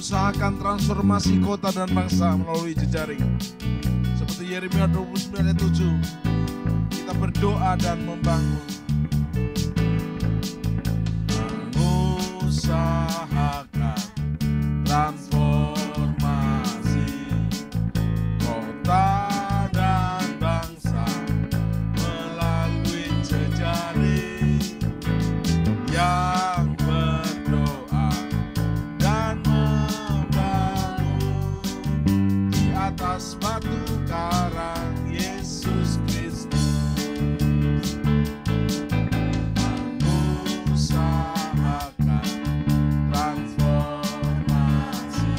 mengusahakan transformasi kota dan bangsa melalui jejaring. Seperti Yeremia 29 ayat 7, kita berdoa dan membangun. Mengusahakan transformasi kota dan bangsa melalui jejaring yang berdoa dan membangun di atas batu karang Yesus Kristus. Mengusahakan transformasi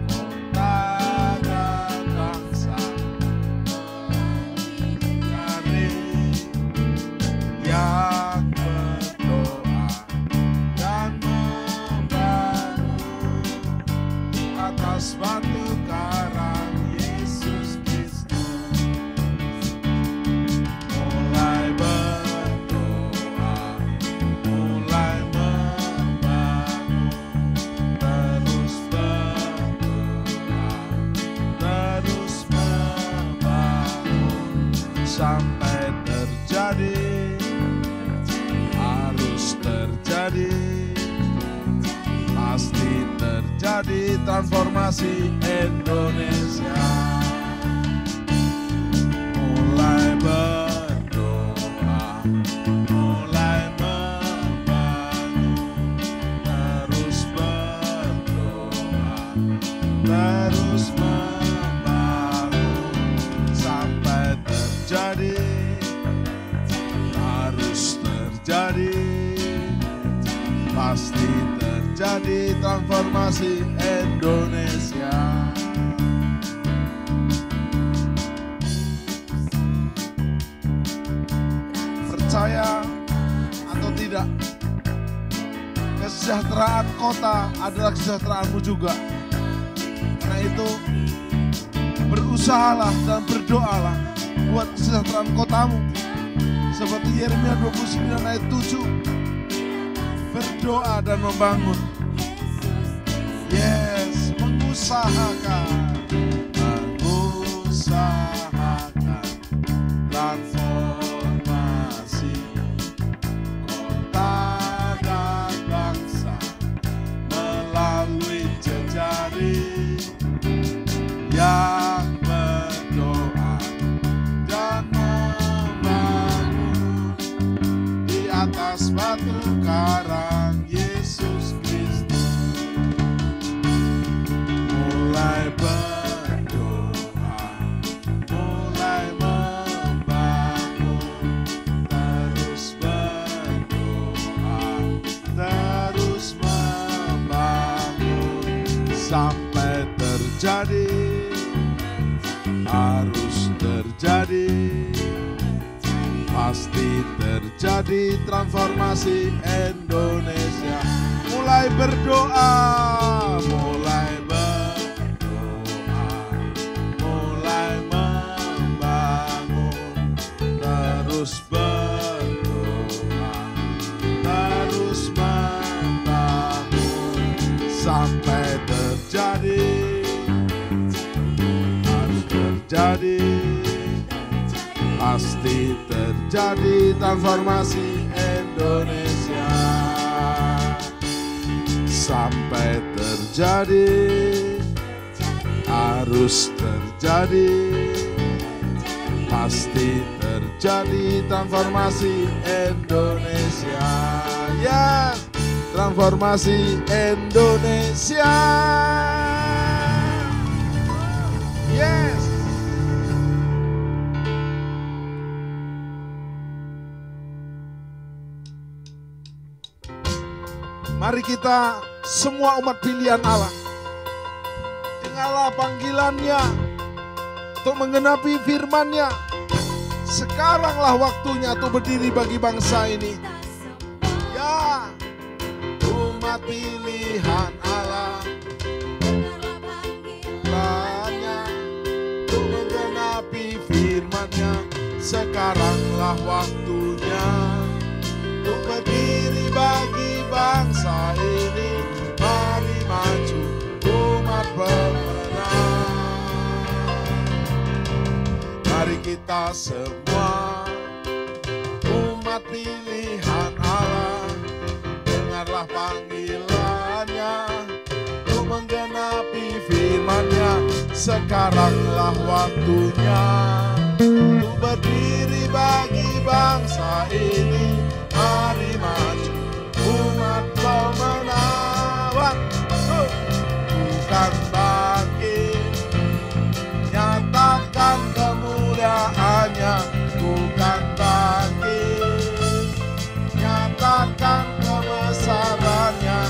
kota dan bangsa melalui jejaring yang berdoa dan membangun di atas batu karang Yesus Kristus. Mulai berdoa, mulai membangun, terus berdoa, terus membangun sampai terjadi, harus terjadi, pasti terjadi transformasi Indonesia. Mulai berdoa, mulai membangun, terus berdoa, terus membangun sampai terjadi, harus terjadi, pasti terjadi transformasi Indonesia. Percaya atau tidak, kesejahteraan kota adalah kesejahteraanmu juga. Karena itu, berusahalah dan berdoalah buat kesejahteraan kotamu. Seperti Yeremia 29 ayat 7, berdoa dan membangun. Yes, mengusahakan transformasi kota dan bangsa melalui jejaring yang berdoa dan membangun di atas batu karang Yesus Kristus. Mulai berdoa, mulai membangun, terus berdoa, terus membangun sampai terjadi, harus terjadi, pasti terjadi transformasi Indonesia. Mulai berdoa, mulai berdoa, mulai membangun, terus berdoa, terus membangun sampai terjadi, harus terjadi, pasti terjadi transformasi Indonesia. Sampai terjadi, harus terjadi, pasti terjadi transformasi Indonesia. Ya, transformasi Indonesia. Yes. Mari kita semua umat pilihan Allah, dengarlah panggilannya untuk menggenapi firman-Nya. Sekaranglah waktunya untuk berdiri bagi bangsa ini. Ya, umat pilihan Allah, dengarlah untuk menggenapi firman-Nya. Sekaranglah waktunya untuk berdiri bagi bangsa ini. Mari maju kita semua, umat pilihan Allah, dengarlah panggilannya untuk menggenapi firman-Nya. Sekaranglah waktunya untuk berdiri bagi bangsa ini. Mari maju umat pemenang, bukan bangkit, nyatakan kemuliaannya. Bukan bangkit, nyatakan kebesarannya,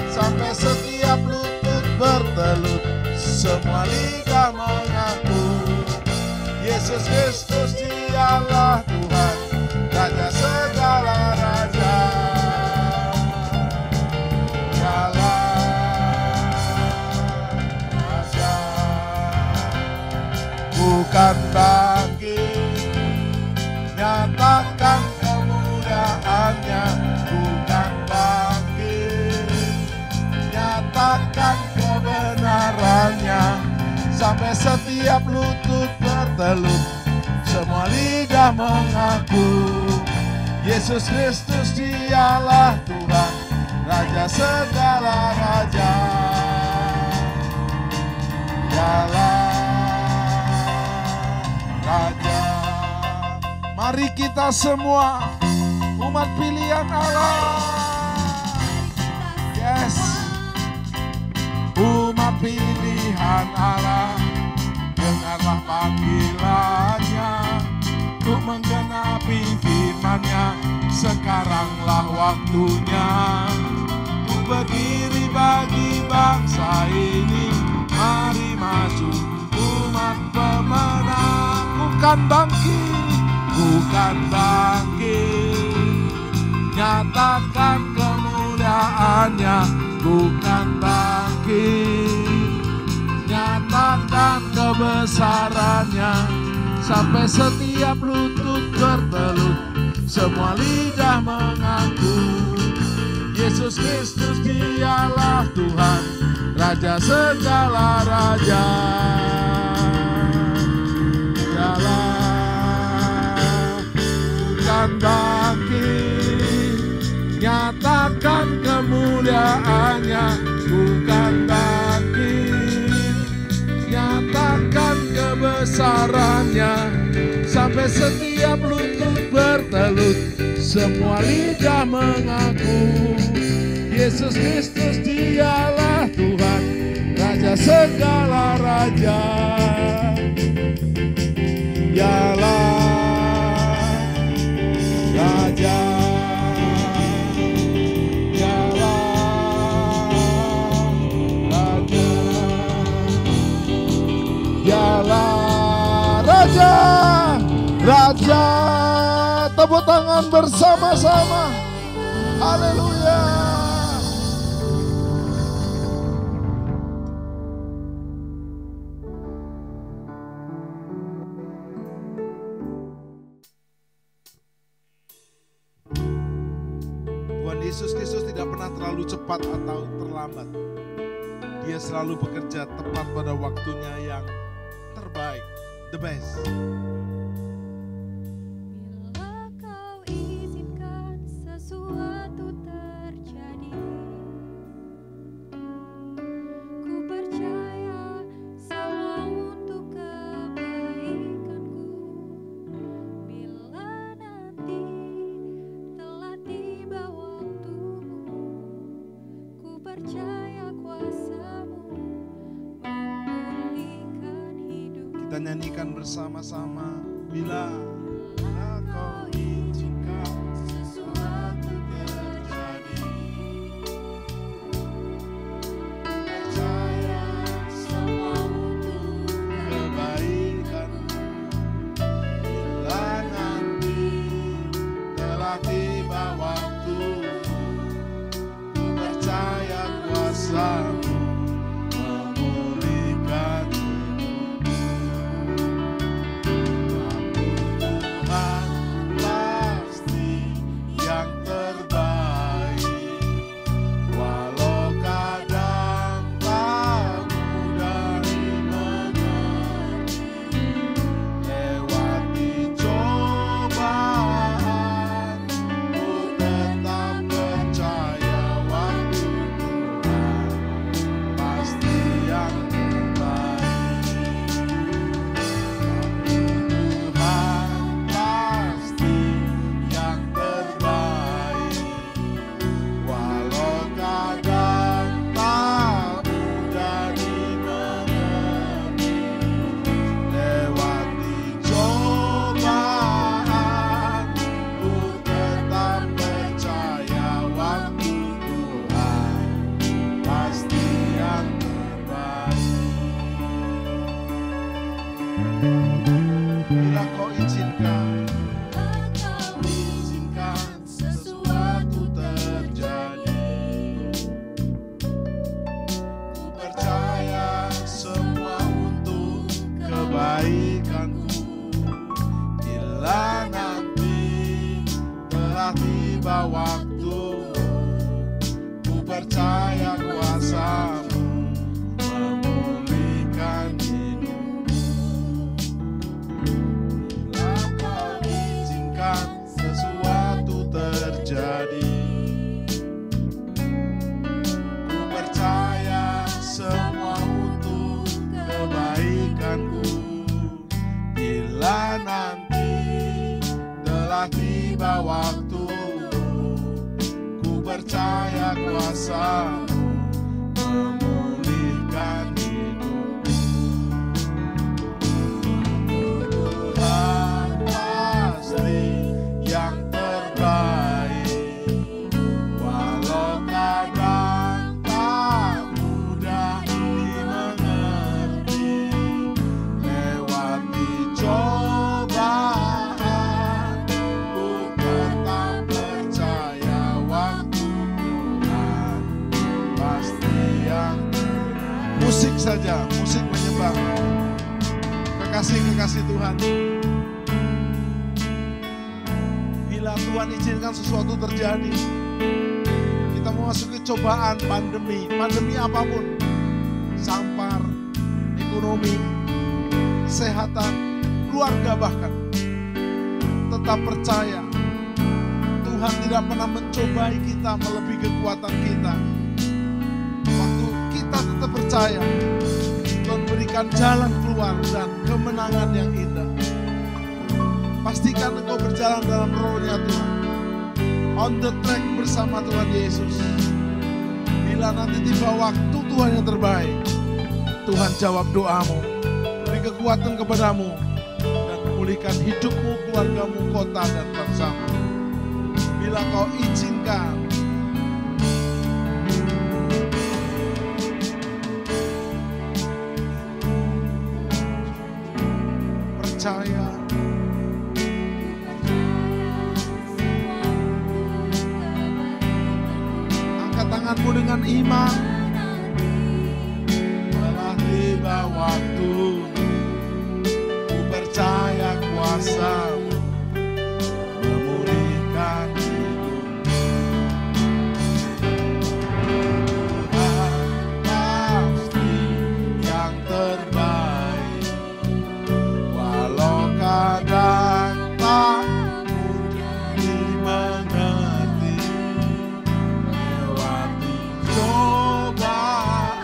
sampai setiap lutut bertelut, semua lidah mengaku Yesus Kristus Dialah Tuhan, Raja segala raja. Dialah Raja, bukan bangkit, nyatakan kemuliaannya. Bukan bangkit, nyatakan kebenarannya, sampai setiap lutut bertelut, semua lidah mengaku Yesus Kristus Dialah Tuhan, Raja segala raja. Dialah Raja. Mari kita semua umat pilihan Allah. Yes, umat pilihan Allah, dengarlah panggilannya untuk menggenapi firman-Nya. Sekaranglah waktunya untuk berdiri bagi bangsa ini. Mari maju umat pemenang, bukan bangkit, bukan bangkit, nyatakan kemuliaannya. Bukan bangkit, nyatakan kebesarannya, sampai setiap lutut bertelut, semua lidah mengaku Yesus Kristus Dialah Tuhan, Raja segala raja. Dialah bukan bangkit, nyatakan kemuliaannya. Bukan bangkit, nyatakan kebesarannya, sampai setiap lutut bertelut, semua lidah mengaku Yesus Kristus Dialah Tuhan, Raja segala raja. Dialah Raja. Dialah Raja, Raja. Tepuk tangan bersama-sama. Haleluya. Tuhan Yesus Kristus tidak pernah terlalu cepat atau terlambat. Dia selalu bekerja tepat pada waktunya yang terbaik, the best. Bila kau izinkan sesuatu terjadi, ku percaya semua untuk kebaikanku. Bila nanti telah tiba waktumu, ku percaya kuasa-Mu memulihkan hidup. Kita nyanyikan bersama-sama. Bila kau izinkan sesuatu terjadi, percaya semua untuk kebaikan. Bila nanti telah tiba waktu, ku percaya kuasa-Mu memulihkan lewat tiba waktumu, ku percaya kuasa-Mu memulihkan hidupku. Bila Kau izinkan sesuatu terjadi, ku percaya semua untuk kebaikanku. Bila nanti telah tiba waktumu, ku percaya kuasa-Mu memulihkan hidupku. Tuhan pasti yang terbaik, walau kadang tak mudah dimengerti. Lewati cobaan, ku tetap percaya waktu Tuhan pasti yang terbaik. Musik saja, musik menyembah kekasih-kekasih Tuhan. Bila Tuhan izinkan sesuatu terjadi, kita memasuki cobaan, pandemi apapun, sampar, ekonomi, kesehatan, keluarga bahkan, tetap percaya Tuhan tidak pernah mencobai kita melebihi kekuatan kita. Waktu kita tetap percaya, Tuhan berikan jalan keluar dan kemenangan yang indah. Pastikan engkau berjalan dalam rohnya Tuhan, on the track bersama Tuhan Yesus. Bila nanti tiba waktu Tuhan yang terbaik, Tuhan jawab doamu, beri kekuatan kepadamu, dan memulihkan hidupmu, keluargamu, kota, dan bangsamu. Bila kau izinkan, percaya. Angkat tanganmu dengan iman. Telah tiba waktumu, ku percaya kuasa-Mu memulihkan hidupku. Tuhan pasti yang terbaik, walau kadang tak dimengerti. Lewati cobaan,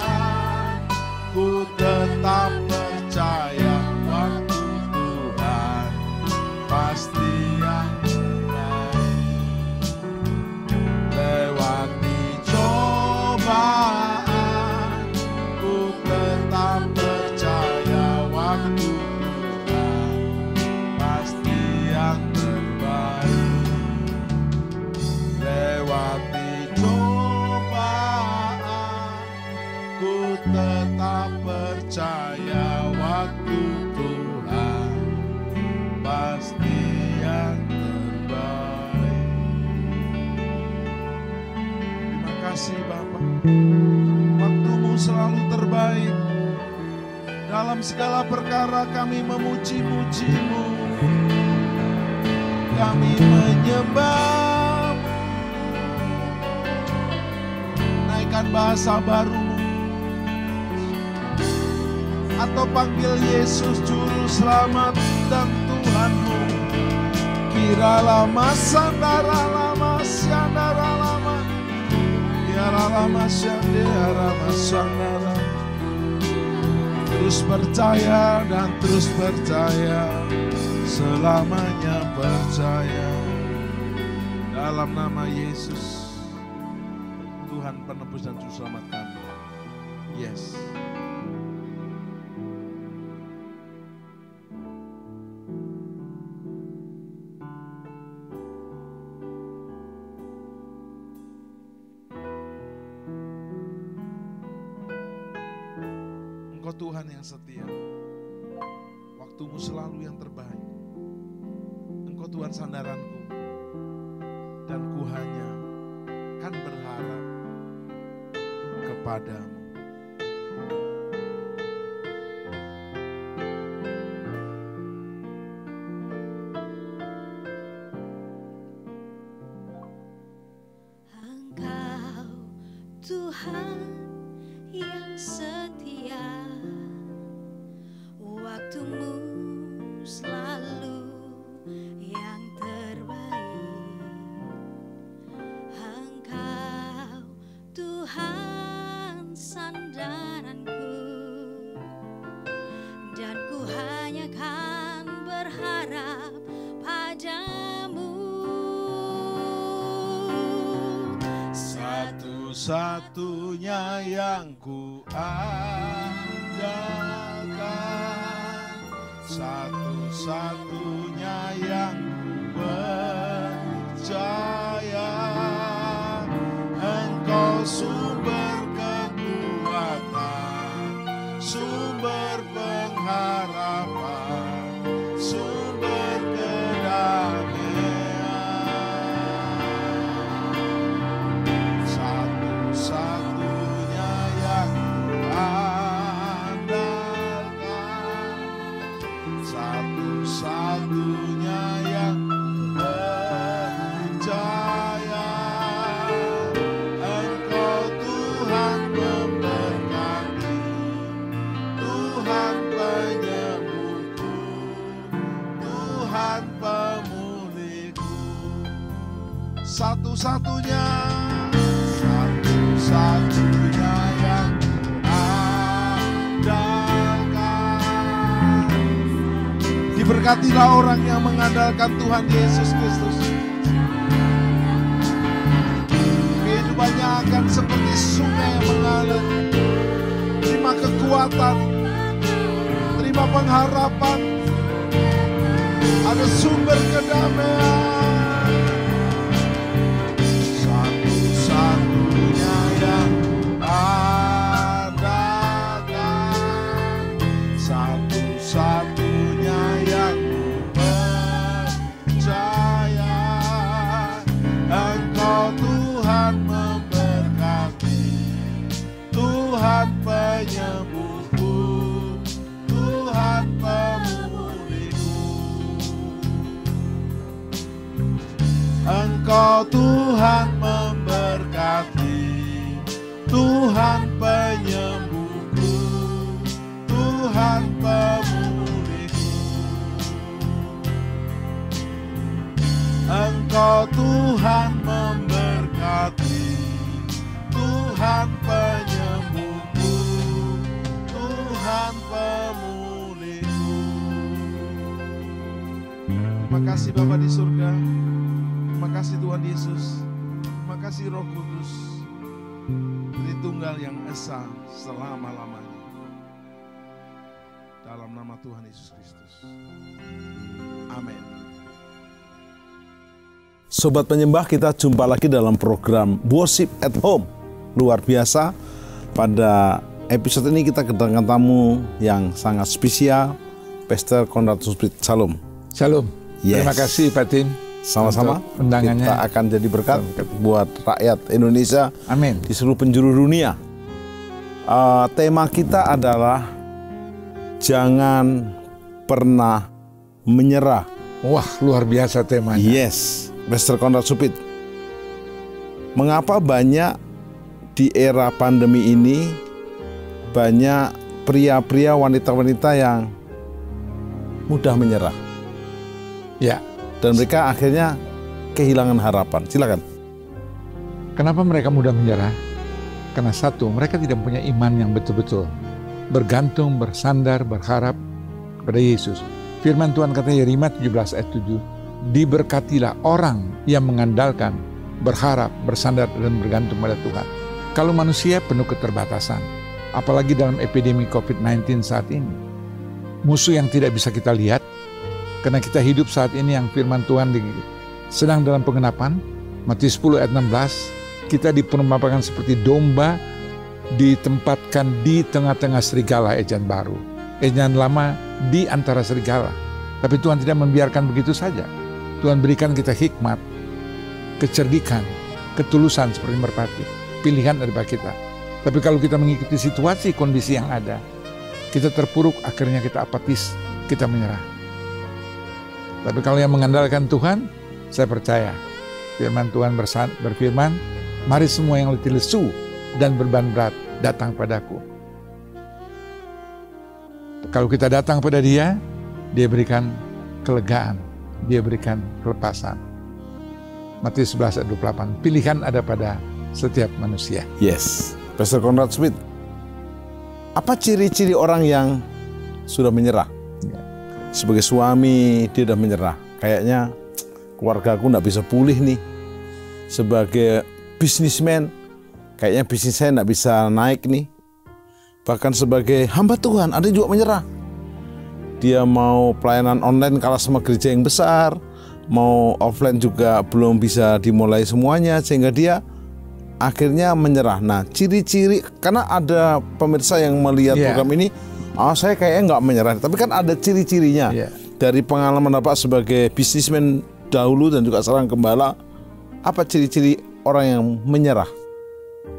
ku tetap percaya waktu Tuhan pasti yang terbaik. Lewati cobaan, ku tetap percaya waktu Tuhan pasti yang terbaik. Lewati cobaan, ku tetap percaya waktu Tuhan pasti yang terbaik. Terima kasih Bapa, waktu-Mu selalu terbaik. Dalam segala perkara kami memuji-muji-Mu, kami menyembah, naikkan bahasa baru-Mu, atau panggil Yesus Juru Selamat dan Tuhanmu. Kira lama, sandara lama, syandara lama, kiara lama, syandara lama, sandara. Terus percaya dan terus percaya, selamanya percaya. Dalam nama Yesus, Tuhan penebus dan Juru Selamat kami. Yes. Engkau Tuhan yang setia, waktu-Mu selalu yang terbaik. Engkau Tuhan sandaranku, dan ku hanya kan berharap kepadamu. Tuhan yang setia, waktumu selalu yang terbaik. Engkau Tuhan sandaranku, dan ku hanya kan berharap padamu. Satu-satunya yang ku andalkan, satu-satunya yang ku percaya, Engkau sumber kekuatan, sumber pengharapan, sumber kedamaian. Satu-satunya yang ku andalkan, satu-satunya yang ku percaya, Engkau Tuhan memberkati, Tuhan penyembuhku, Tuhan pemulihku. Satu-satunya, satu-satunya yang andalkan. Diberkatilah orang yang mengandalkan Tuhan Yesus Kristus. Kehidupannya akan seperti sungai yang mengalir. Terima kekuatan, terima pengharapan, ada sumber kedamaian. Satu-satunya yang andalkan, satu-satunya yang percaya, Engkau Tuhan memberkati, Tuhan penyembuhku, Tuhan pemulihku. Engkau Tuhan memberkati, Tuhan penyembuhku, Tuhan pemulihku. Engkau Tuhan memberkati, Tuhan penyembuhku, Tuhan pemulihku. Terima kasih Bapa di surga. Terima kasih Tuhan Yesus. Terima kasih Roh Kudus, Tritunggal yang esa selama-lamanya. Dalam nama Tuhan Yesus Kristus. Amin. Sobat penyembah, kita jumpa lagi dalam program Worship at Home. Luar biasa, pada episode ini kita kedatangan tamu yang sangat spesial, Pastor Conrad Supit. Shalom. Shalom. Yes. Terima kasih Pak Tim. Sama-sama. Undangannya. Kita akan jadi berkat buat rakyat Indonesia. Amin. Di seluruh penjuru dunia. Tema kita adalah jangan pernah menyerah. Wah, luar biasa temanya. Yes, Pastor Conrad Supit. Mengapa banyak di era pandemi ini banyak pria-pria, wanita-wanita yang mudah menyerah? Ya. Dan mereka akhirnya kehilangan harapan. Silakan. Kenapa mereka mudah menyerah? Karena satu, mereka tidak punya iman yang betul-betul bergantung, bersandar, berharap kepada Yesus. Firman Tuhan kata Yeremia 17 ayat 7, diberkatilah orang yang mengandalkan, berharap, bersandar, dan bergantung pada Tuhan. Kalau manusia penuh keterbatasan, apalagi dalam epidemi COVID-19 saat ini, musuh yang tidak bisa kita lihat, karena kita hidup saat ini yang firman Tuhan sedang dalam pengenapan, Matius 10 ayat 16, kita diperumpamakan seperti domba ditempatkan di tengah-tengah serigala, ejaan baru. Ejaan lama di antara serigala. Tapi Tuhan tidak membiarkan begitu saja. Tuhan berikan kita hikmat, kecerdikan, ketulusan seperti merpati, pilihan daripada kita. Tapi kalau kita mengikuti situasi, kondisi yang ada, kita terpuruk, akhirnya kita apatis, kita menyerah. Tapi kalau yang mengandalkan Tuhan, saya percaya firman Tuhan berfirman, mari semua yang letih lesu, dan beban berat, datang padaku. Kalau kita datang pada Dia, Dia berikan kelegaan, Dia berikan kelepasan. Matius 11 ayat 28. Pilihan ada pada setiap manusia. Yes, Pastor Conrad Smith. Apa ciri-ciri orang yang sudah menyerah? Sebagai suami, dia sudah menyerah. Kayaknya keluarga aku nggak bisa pulih nih. Sebagai bisnismen, kayaknya bisnis saya nggak bisa naik nih. Bahkan sebagai hamba Tuhan, ada juga menyerah. Dia mau pelayanan online kalah sama gereja yang besar, mau offline juga belum bisa dimulai semuanya, sehingga dia akhirnya menyerah. Nah, ciri-ciri, karena ada pemirsa yang melihat program ini, saya kayaknya nggak menyerah, tapi kan ada ciri-cirinya. Dari pengalaman Bapak sebagai bisnismen dahulu dan juga seorang gembala, apa ciri-ciri orang yang menyerah?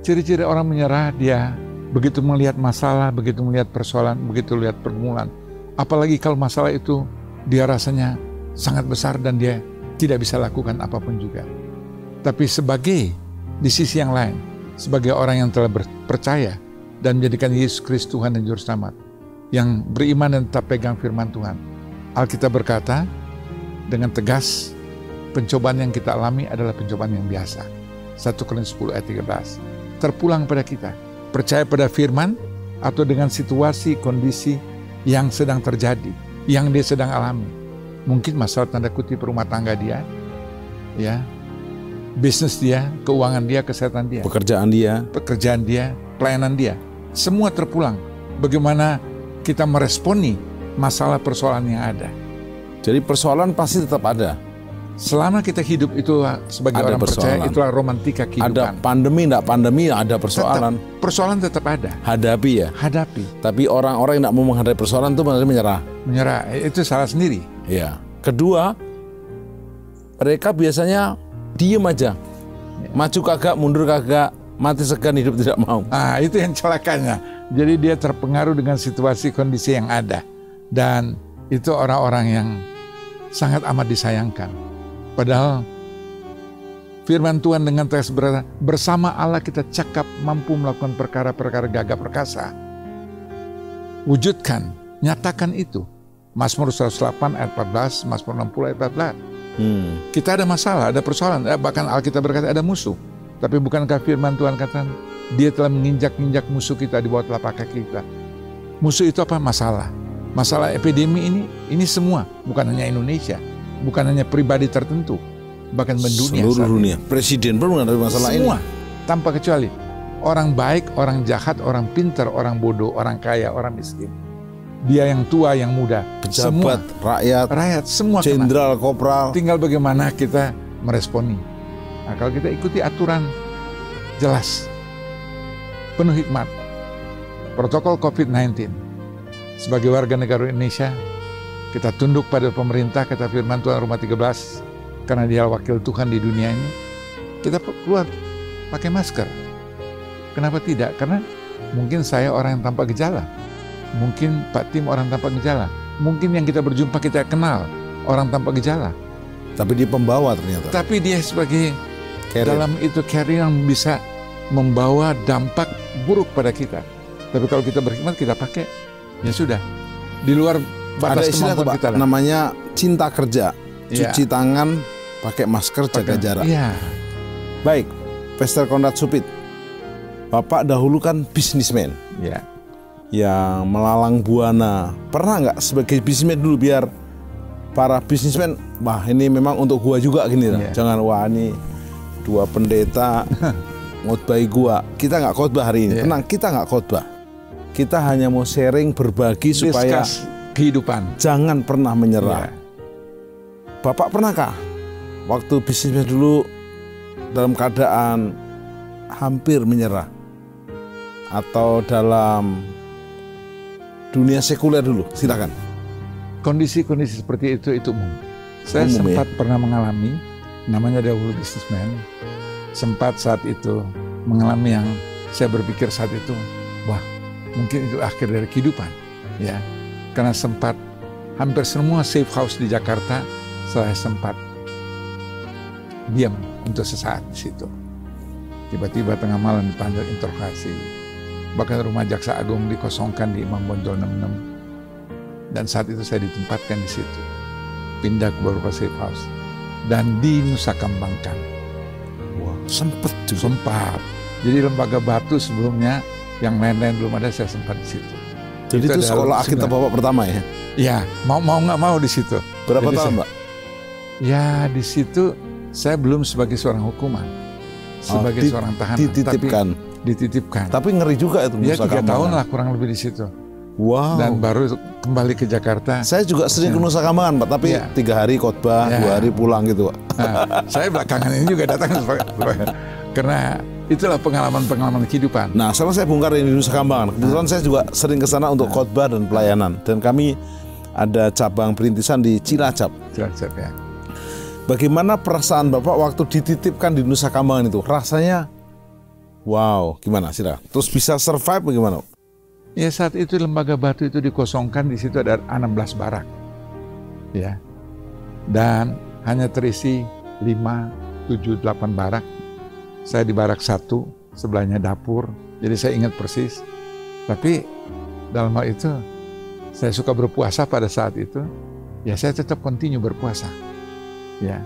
Ciri-ciri orang menyerah, dia begitu melihat masalah, begitu melihat persoalan, begitu lihat pergumulan. Apalagi kalau masalah itu dia rasanya sangat besar dan dia tidak bisa lakukan apapun juga. Tapi di sisi yang lain, sebagai orang yang telah percaya dan menjadikan Yesus Kristus Tuhan dan Juru Selamat, yang beriman dan tetap pegang firman Tuhan, Alkitab berkata dengan tegas, pencobaan yang kita alami adalah pencobaan yang biasa. 1 Korintus 10 ayat 13. Terpulang pada kita, percaya pada firman atau dengan situasi, kondisi yang sedang terjadi, yang dia sedang alami. Mungkin masalah tanda kutip rumah tangga dia, ya, bisnis dia, keuangan dia, kesehatan dia, pekerjaan dia, pelayanan dia. Semua terpulang. Bagaimana kita meresponi masalah persoalan yang ada. Jadi persoalan pasti tetap ada. Selama kita hidup itu sebagai orang percaya, itulah romantika kehidupan. Ada pandemi, enggak pandemi, ada persoalan. Persoalan tetap ada. Hadapi ya. Hadapi. Tapi orang-orang yang enggak mau menghadapi persoalan itu menyerah. Menyerah, itu salah sendiri. Ya. Kedua, mereka biasanya diem aja. Maju kagak, mundur kagak, mati segan, hidup tidak mau. Itu yang celakanya. Jadi dia terpengaruh dengan situasi kondisi yang ada. Dan itu orang-orang yang sangat amat disayangkan. Padahal firman Tuhan dengan tegas berkata, bersama Allah kita cakap mampu melakukan perkara-perkara gagah perkasa. Wujudkan, nyatakan itu. Mazmur 108 ayat 14, Mazmur 60 ayat 14. Kita ada masalah, ada persoalan, bahkan Alkitab berkata ada musuh. Tapi bukankah firman Tuhan kata, Dia telah menginjak-injak musuh kita di bawah telapak kaki kita. Musuh itu apa? Masalah. Masalah epidemi ini semua, bukan hanya Indonesia, bukan hanya pribadi tertentu, bahkan mendunia. Seluruh dunia. Presiden pun menghadapi masalah semua, ini. Tanpa kecuali. Orang baik, orang jahat, orang pintar, orang bodoh, orang kaya, orang miskin. Dia yang tua, yang muda, pejabat, semua, rakyat, semua jenderal, kopral. Tinggal bagaimana kita meresponi. Nah, kalau kita ikuti aturan jelas, penuh hikmat, protokol COVID-19, sebagai warga negara Indonesia, kita tunduk pada pemerintah, kata firman Tuhan Roma 13, karena Dia wakil Tuhan di dunia ini. Kita keluar pakai masker. Kenapa tidak? Karena mungkin saya orang yang tanpa gejala, mungkin Pak Tim orang tanpa gejala, mungkin yang kita berjumpa kita kenal orang tanpa gejala. Tapi dia pembawa ternyata. Tapi dia sebagai dalam itu carrier yang bisa membawa dampak buruk pada kita. Tapi kalau kita berhikmat, kita pakai, ya sudah. Di luar batas kemampuan kita. Namanya cinta kerja. Cuci tangan, pakai masker, jaga jarak. Iya. Baik, Pastor Conrad Smith. Bapak dahulu kan bisnismen. Iya. Yang melalang buana. Pernah nggak sebagai bisnismen dulu biar para bisnismen, wah ini memang untuk gua juga gini lah. Jangan wah ini dua pendeta ngotbahi gua. Kita nggak khotbah hari ini. Tenang, kita nggak khotbah. Kita hanya mau sharing, berbagi supaya kehidupan. Jangan pernah menyerah. Bapak pernahkah waktu bisnismen dulu dalam keadaan hampir menyerah? Atau dalam dunia sekuler dulu? Silakan. Kondisi-kondisi seperti itu umum. Saya sempat pernah mengalami, namanya dahulu bisnismen, sempat saat itu mengalami yang saya berpikir saat itu, wah mungkin itu akhir dari kehidupan, ya. Karena sempat hampir semua safe house di Jakarta, saya sempat diam untuk sesaat di situ. Tiba-tiba tengah malam dipanggil interogasi. Bahkan rumah jaksa agung dikosongkan di Imam Bonjol 66. Dan saat itu saya ditempatkan di situ. Pindah ke beberapa safe house. Dan dinusakambangkan. Wah, sempat juga. Sempat. Jadi lembaga batu sebelumnya yang lain-lain belum ada, saya sempat di situ. Jadi itu sekolah Alkitab Bapak pertama ya? Ya, mau nggak mau di situ. Berapa Jadi tahun, Pak? Ya, di situ saya belum sebagai seorang hukuman, sebagai seorang tahanan. Dititipkan. Tapi ngeri juga itu. Ya, 3 tahun lah kurang lebih di situ. Wow. Dan baru kembali ke Jakarta. Saya juga sering ke Nusa Kambangan, Pak. Tapi 3 hari khotbah, 2 hari pulang gitu, Pak. Nah, saya belakangan ini juga datang karena itulah pengalaman-pengalaman kehidupan. Nah, sekarang saya bongkar ini di Nusa Kambangan. Kebetulan saya juga sering ke sana untuk khotbah dan pelayanan. Dan kami ada cabang perintisan di Cilacap. Cilacap ya. Bagaimana perasaan Bapak waktu dititipkan di Nusa Kambangan itu? Rasanya, wow, gimana sih? Terus bisa survive bagaimana? Ya, saat itu lembaga batu itu dikosongkan, di situ ada 16 barak. Ya. Dan hanya terisi 5, 7, 8 barak. Saya di barak 1, sebelahnya dapur. Jadi saya ingat persis. Tapi dalam hal itu, saya suka berpuasa pada saat itu. Ya, saya tetap continue berpuasa. Ya.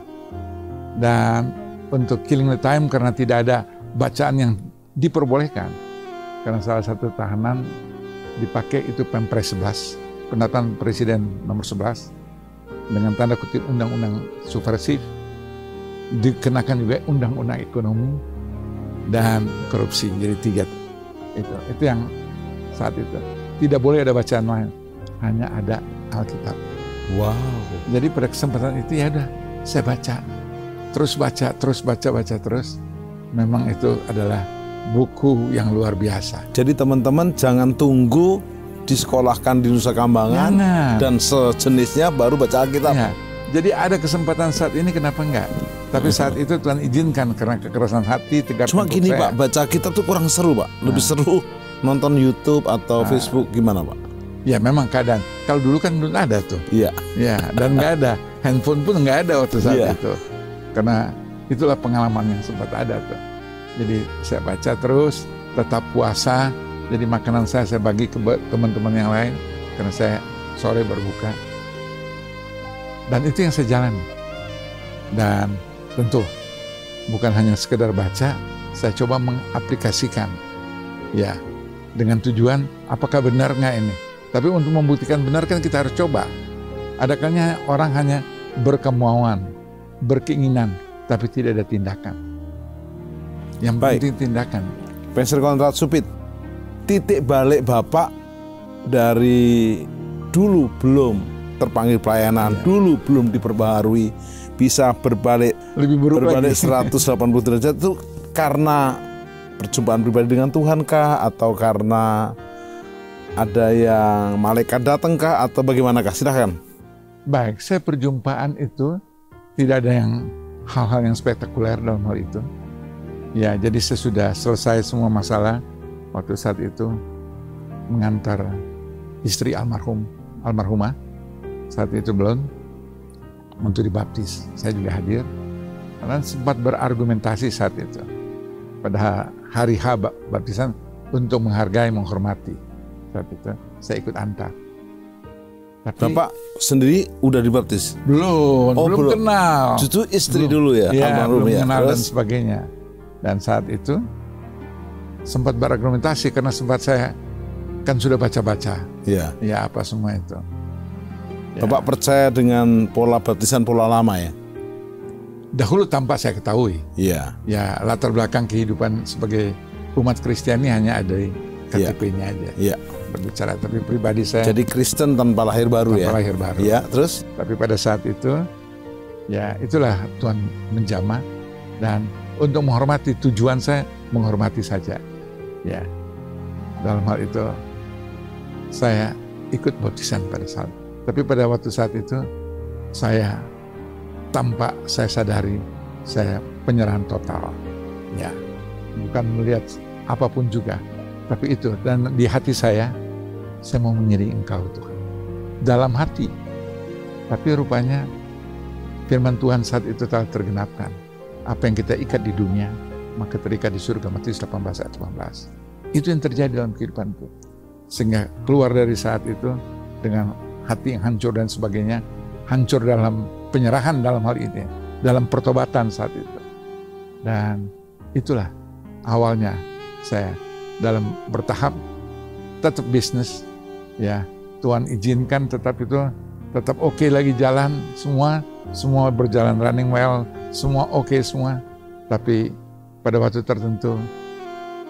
Dan untuk killing the time, karena tidak ada bacaan yang diperbolehkan. Karena salah satu tahanan dipakai itu Pempres 11, pendataan Presiden nomor 11, dengan tanda kutip undang-undang subversif, dikenakan juga undang-undang ekonomi dan korupsi. Jadi 3 itu yang saat itu tidak boleh ada bacaan lain, hanya ada Alkitab. Wow. Jadi pada kesempatan itu ya udah saya baca terus. Memang itu adalah buku yang luar biasa. Jadi teman-teman jangan tunggu disekolahkan di Nusa Kambangan dan sejenisnya baru baca Alkitab. Ya. Jadi ada kesempatan saat ini, kenapa enggak? Tapi saat itu Tuhan izinkan karena kekerasan hati, tegar. Cuma gini saya. Pak, baca Alkitab tuh kurang seru Pak. Lebih seru nonton YouTube atau Facebook, gimana Pak? Ya memang keadaan. Kalau dulu kan belum ada tuh. Iya. Ya, dan nggak ada. Handphone pun nggak ada waktu saat itu. Karena itulah pengalaman yang sempat ada tuh. Jadi saya baca terus, tetap puasa. Jadi makanan saya bagi ke teman-teman yang lain. Karena saya sore berbuka. Dan itu yang saya jalani. Dan tentu bukan hanya sekedar baca, saya coba mengaplikasikan. Ya, dengan tujuan apakah benar nggak ini. Tapi untuk membuktikan benar kan kita harus coba. Ada kalanya orang hanya berkemauan, berkeinginan, tapi tidak ada tindakan. Yang penting tindakan. Pastor Konrad Supit, titik balik Bapak dari dulu belum terpanggil pelayanan, dulu belum diperbaharui, bisa berbalik 180 derajat itu karena perjumpaan pribadi dengan Tuhan kah, atau karena ada yang malaikat datang kah, atau bagaimanakah? Silahkan. Baik, saya perjumpaan itu tidak ada yang hal-hal yang spektakuler dalam hal itu. Ya, jadi sesudah selesai semua masalah, waktu saat itu mengantar istri almarhumah, saat itu belum, untuk dibaptis. Saya juga hadir, karena sempat berargumentasi saat itu. Pada hari H baptisan, untuk menghargai, menghormati. Saat itu saya ikut antar. Tapi Bapak sendiri udah dibaptis? Belum kenal. Justru istri dulu ya, belum ya. kenal dan sebagainya. Dan saat itu sempat berargumentasi karena sempat saya kan sudah baca-baca. Ya apa semua itu. Ya. Bapak percaya dengan pola baptisan pola lama ya? Dahulu tanpa saya ketahui. Iya. Ya, latar belakang kehidupan sebagai umat Kristiani hanya ada di KTP-nya aja. Iya. Berbicara, tapi pribadi saya jadi Kristen tanpa lahir baru ya? Tanpa lahir baru. Iya, terus? Tapi pada saat itu, ya itulah Tuhan menjamah, dan untuk menghormati, tujuan saya menghormati saja. Ya, dalam hal itu saya ikut baptisan pada saat. Tapi pada waktu saat itu saya tanpa saya sadari saya penyerahan total. Ya, bukan melihat apapun juga, tapi itu, dan di hati saya mau menyerah Engkau Tuhan. Dalam hati. Tapi rupanya firman Tuhan saat itu telah tergenapkan. Apa yang kita ikat di dunia maka terikat di surga. Matius 18 ayat 18. Itu yang terjadi dalam kehidupanku. Sehingga keluar dari saat itu dengan hati yang hancur dan sebagainya, hancur dalam penyerahan dalam hal ini, dalam pertobatan saat itu. Dan itulah awalnya saya dalam bertahap tetap bisnis, ya Tuhan izinkan tetap itu tetap oke lagi jalan, semua berjalan running well, semua oke semua. Tapi pada waktu tertentu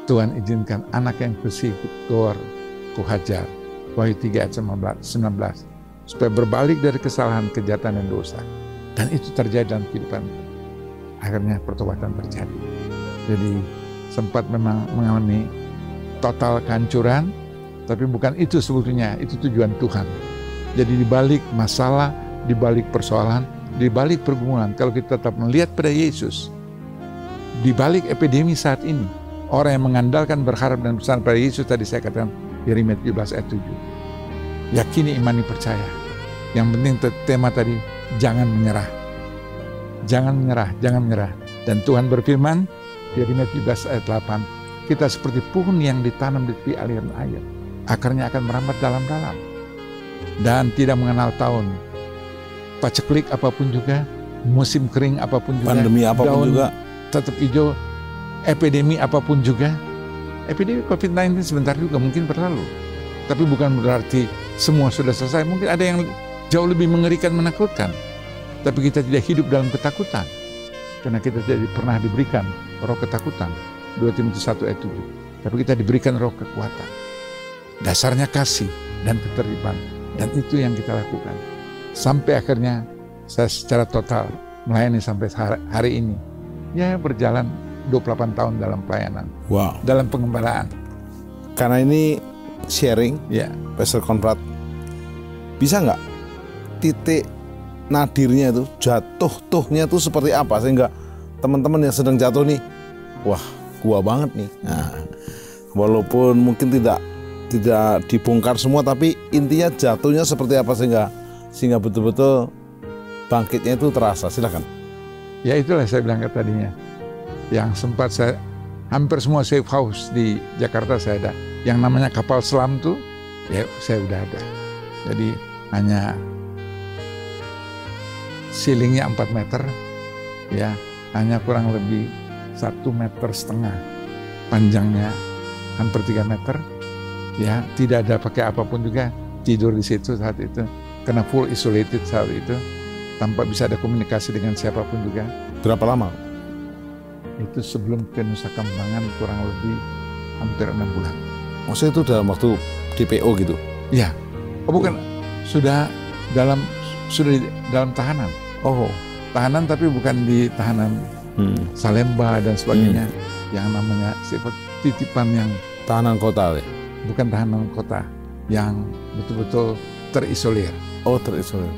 Tuhan izinkan anak yang keluar, kuhajar. Wahyu 3 ayat 19, supaya berbalik dari kesalahan, kejahatan dan dosa. Dan itu terjadi dalam kehidupan. Akhirnya pertobatan terjadi. Jadi sempat memang mengalami total kehancuran, tapi bukan itu sebetulnya, itu tujuan Tuhan. Jadi di balik masalah, di balik persoalan, di balik pergumulan, kalau kita tetap melihat pada Yesus, di balik epidemi saat ini, orang yang mengandalkan, berharap dan bersandar pada Yesus, tadi saya katakan Yeremia 17 ayat 7. Yakini, imani, percaya. Yang penting tema tadi, jangan menyerah. Jangan menyerah, jangan menyerah. Dan Tuhan berfirman, Yeremia 17 ayat 8, kita seperti pohon yang ditanam di tepi aliran air. Akarnya akan merambat dalam-dalam. Dan tidak mengenal tahun. Paceklik apapun juga, musim kering apapun juga, pandemi apapun juga, tetap hijau, epidemi apapun juga. Epidemi COVID-19 sebentar juga mungkin berlalu. Tapi bukan berarti semua sudah selesai. Mungkin ada yang jauh lebih mengerikan, menakutkan. Tapi kita tidak hidup dalam ketakutan. Karena kita tidak pernah diberikan roh ketakutan. 2 Timotius 1 ayat 7. Tapi kita diberikan roh kekuatan. Dasarnya kasih dan ketertiban. Dan itu yang kita lakukan. Sampai akhirnya saya secara total melayani sampai hari ini. Ya berjalan 28 tahun dalam pelayanan. Wow. Dalam pengembalaan. Karena ini sharing, Ya. Pastor Conrad, bisa nggak titik nadirnya itu, jatuhnya itu seperti apa sehingga teman-teman yang sedang jatuh nih, wah gua banget nih. Nah, walaupun mungkin tidak dibongkar semua, tapi intinya jatuhnya seperti apa sehingga betul-betul bangkitnya itu terasa. Silakan. Ya itulah saya bilang tadinya. Yang sempat saya hampir semua safe house di Jakarta saya ada. Yang namanya kapal selam tuh ya saya udah ada. Jadi hanya ceilingnya 4 meter, ya hanya kurang lebih 1,5 meter, panjangnya hampir 3 meter, ya tidak ada pakai apapun juga, tidur di situ saat itu karena full isolated saat itu, tanpa bisa ada komunikasi dengan siapapun juga. Berapa lama? Itu sebelum ke Nusa Kambangan kurang lebih hampir 6 bulan. Maksudnya itu dalam waktu DPO gitu? Ya, oh bukan, sudah dalam tahanan. Oh, Tahanan tapi bukan di tahanan Salemba dan sebagainya, yang namanya sifat titipan yang tahanan kota ya? bukan tahanan kota, yang betul-betul terisolir. Oh, terisolir.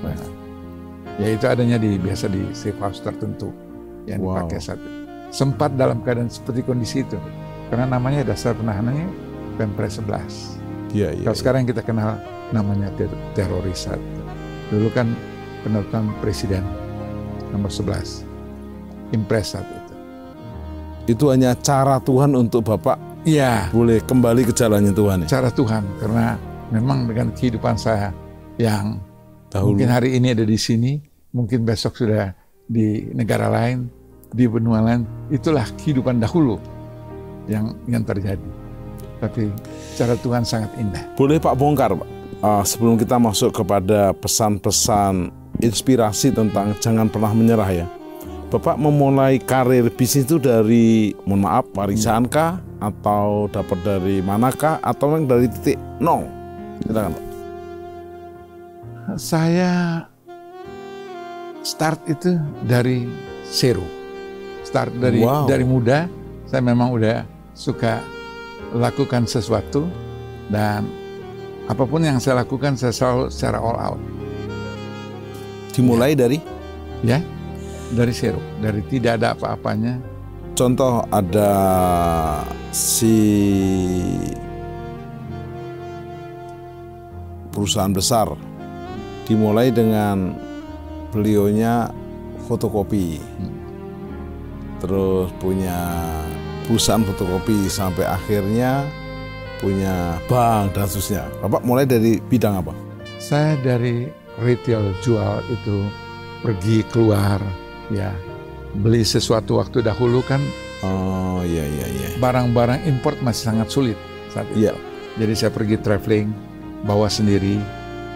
Ya itu adanya biasa di safe house tertentu yang dipakai saat itu. Sempat dalam keadaan seperti kondisi itu, karena namanya dasar penahanannya Pempres 11. Iya. Kalau sekarang kita kenal namanya teroris saat itu. Dulu kan penerbitan presiden nomor 11, Impres saat itu. Itu hanya cara Tuhan untuk Bapak boleh kembali ke jalannya Tuhan ya? Cara Tuhan, karena memang dengan kehidupan saya yang dahulu, mungkin hari ini ada di sini, mungkin besok sudah di negara lain, di benua lain, itulah kehidupan dahulu yang terjadi. Tapi cara Tuhan sangat indah. Boleh Pak bongkar Pak, sebelum kita masuk kepada pesan-pesan inspirasi tentang jangan pernah menyerah ya. Bapak memulai karir bisnis itu dari, mohon maaf, warisan kah? Atau dapat dari manakah? Atau memang dari titik nol? Silakan Pak. Saya start itu dari zero. Start dari muda, saya memang udah suka lakukan sesuatu, dan apapun yang saya lakukan saya selalu secara all out. Dimulai dari? Ya, dari zero, dari tidak ada apa-apanya. Contoh ada si perusahaan besar, dimulai dengan beliaunya fotokopi. terus punya perusahaan fotokopi, sampai akhirnya punya bank dan seterusnya. Bapak mulai dari bidang apa? Saya dari retail jual itu pergi keluar, ya beli sesuatu waktu dahulu kan. Oh iya. Barang-barang import masih sangat sulit saat itu. Iya. Jadi saya pergi traveling, bawa sendiri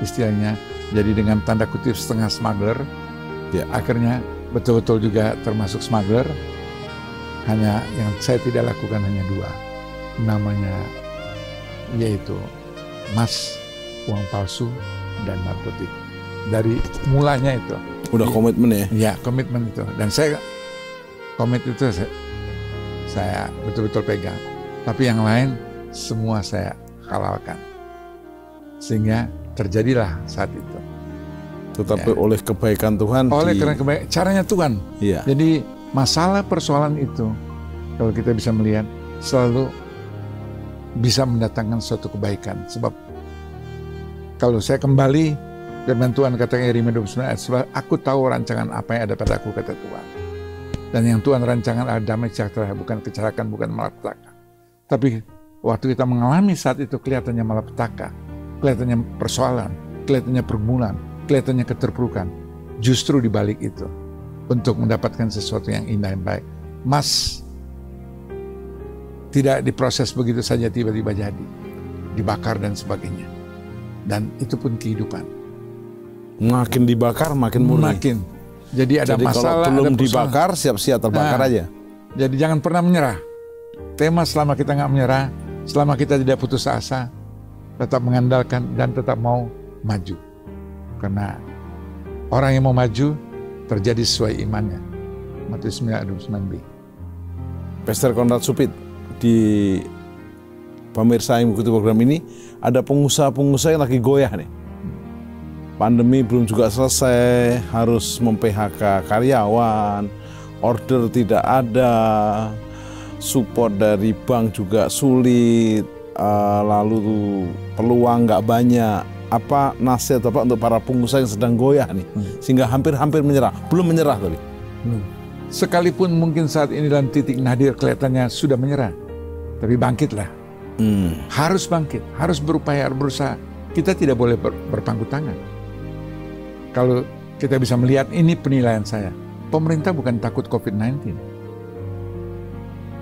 istilahnya. Jadi dengan tanda kutip setengah smuggler. Ya. Akhirnya betul-betul juga termasuk smuggler. Hanya yang saya tidak lakukan hanya 2. Namanya yaitu emas, uang palsu, dan narkotik. Dari mulanya itu. Udah komitmen ya? Ya, komitmen itu. Dan saya komit itu saya betul-betul pegang. Tapi yang lain semua saya halalkan. Sehingga terjadilah saat itu. Tetapi oleh kebaikan Tuhan. Karena kebaikan, caranya Tuhan. Iya. Jadi masalah persoalan itu, kalau kita bisa melihat, selalu bisa mendatangkan suatu kebaikan. Sebab kalau saya kembali, firman Tuhan katakan Yeremia 29 ayat 11, aku tahu rancangan apa yang ada padaku, kata Tuhan. Dan yang Tuhan rancangan adalah damai sejahtera, bukan kecelakaan, bukan malapetaka. Tapi waktu kita mengalami saat itu kelihatannya malapetaka, kelihatannya persoalan, kelihatannya pergumulan, kelihatannya keterpurukan. Justru di balik itu, untuk mendapatkan sesuatu yang indah dan baik. Emas tidak diproses begitu saja tiba-tiba jadi, dibakar dan sebagainya. Dan itu pun kehidupan. Makin dibakar makin murni. Makin. Jadi ada masalah, kalau belum ada dibakar, siap-siap terbakar aja. Jadi jangan pernah menyerah. Tema selama kita nggak menyerah, selama kita tidak putus asa, tetap mengandalkan dan tetap mau maju. Karena orang yang mau maju terjadi sesuai imannya. Matius 9:29b. Pastor Konrad Supit, di pemirsa yang mengikuti program ini, ada pengusaha-pengusaha yang lagi goyah nih. Pandemi belum juga selesai, harus mem-PHK karyawan, order tidak ada, support dari bank juga sulit, lalu peluang nggak banyak. Apa nasihat Bapak untuk para pengusaha yang sedang goyah nih, sehingga hampir-hampir menyerah, belum menyerah tadi? Sekalipun mungkin saat ini dalam titik nadir kelihatannya sudah menyerah, tapi bangkitlah. Harus bangkit, harus berupaya, harus berusaha. Kita tidak boleh berpangku tangan. Kalau kita bisa melihat, ini penilaian saya, pemerintah bukan takut COVID-19.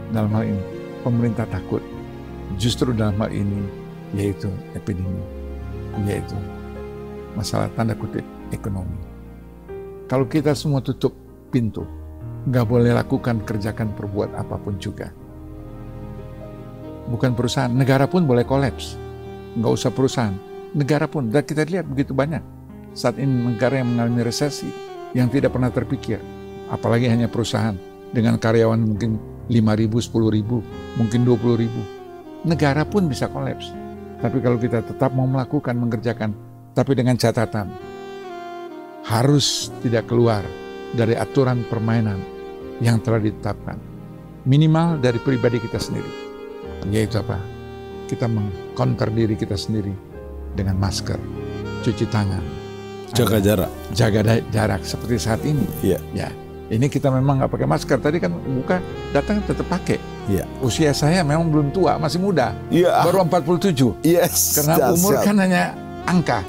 Dalam hal ini, pemerintah takut. Justru dalam hal ini, yaitu epidemi, yaitu masalah tanda kutip ekonomi. Kalau kita semua tutup pintu, nggak boleh lakukan, kerjakan, perbuat apapun juga. Bukan perusahaan, negara pun boleh kolaps. Nggak usah perusahaan, negara pun. Dan kita lihat begitu banyak. Saat ini negara yang mengalami resesi yang tidak pernah terpikir. Apalagi hanya perusahaan dengan karyawan mungkin 5.000, 10.000, mungkin 20.000. Negara pun bisa kolaps. Tapi kalau kita tetap mau melakukan, mengerjakan, tapi dengan catatan, harus tidak keluar dari aturan permainan yang telah ditetapkan. Minimal dari pribadi kita sendiri. Yaitu apa? Kita meng-counter diri kita sendiri dengan masker, cuci tangan, jaga jarak. Jaga jarak seperti saat ini. Iya. Ya. Ini kita memang nggak pakai masker. Tadi kan buka datang tetap pakai. Iya. Usia saya memang belum tua, masih muda. Iya. Baru 47. Yes. Karena umur kan hanya angka.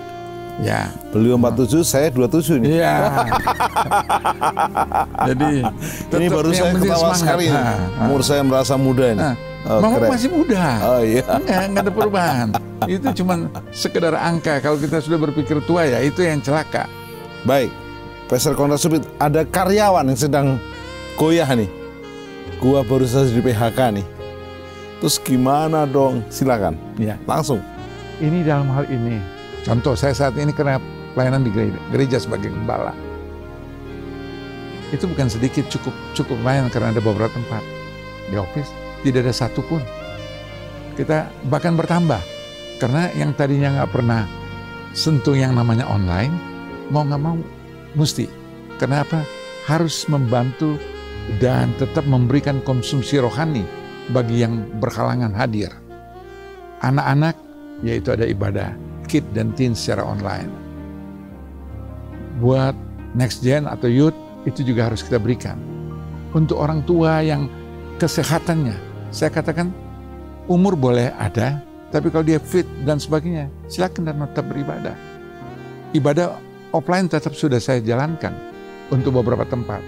Ya. Beliau 47, saya 27 nih. Iya. Jadi ini baru saya ketawa sekali. Umur saya merasa muda nih. Mama masih muda. Oh iya. Enggak ada perubahan. Itu cuma sekedar angka. Kalau kita sudah berpikir tua, ya itu yang celaka. Baik, Pastor Konrad Supit, ada karyawan yang sedang goyah nih. Gua baru saja di PHK nih. Terus gimana dong? Silakan. Ya. Langsung. Ini dalam hal ini, contoh saya saat ini karena pelayanan di gereja sebagai gembala. Itu bukan sedikit, cukup lumayan karena ada beberapa tempat. Di office tidak ada satu pun. Kita bahkan bertambah. Karena yang tadinya nggak pernah sentuh yang namanya online, mau nggak mau mesti. Kenapa? Harus membantu dan tetap memberikan konsumsi rohani bagi yang berhalangan hadir. Anak-anak, yaitu ada ibadah kid dan teen secara online. Buat next gen atau youth, itu juga harus kita berikan. Untuk orang tua yang kesehatannya, saya katakan umur boleh ada, tapi kalau dia fit dan sebagainya, silakan dan tetap beribadah. Ibadah offline tetap sudah saya jalankan untuk beberapa tempat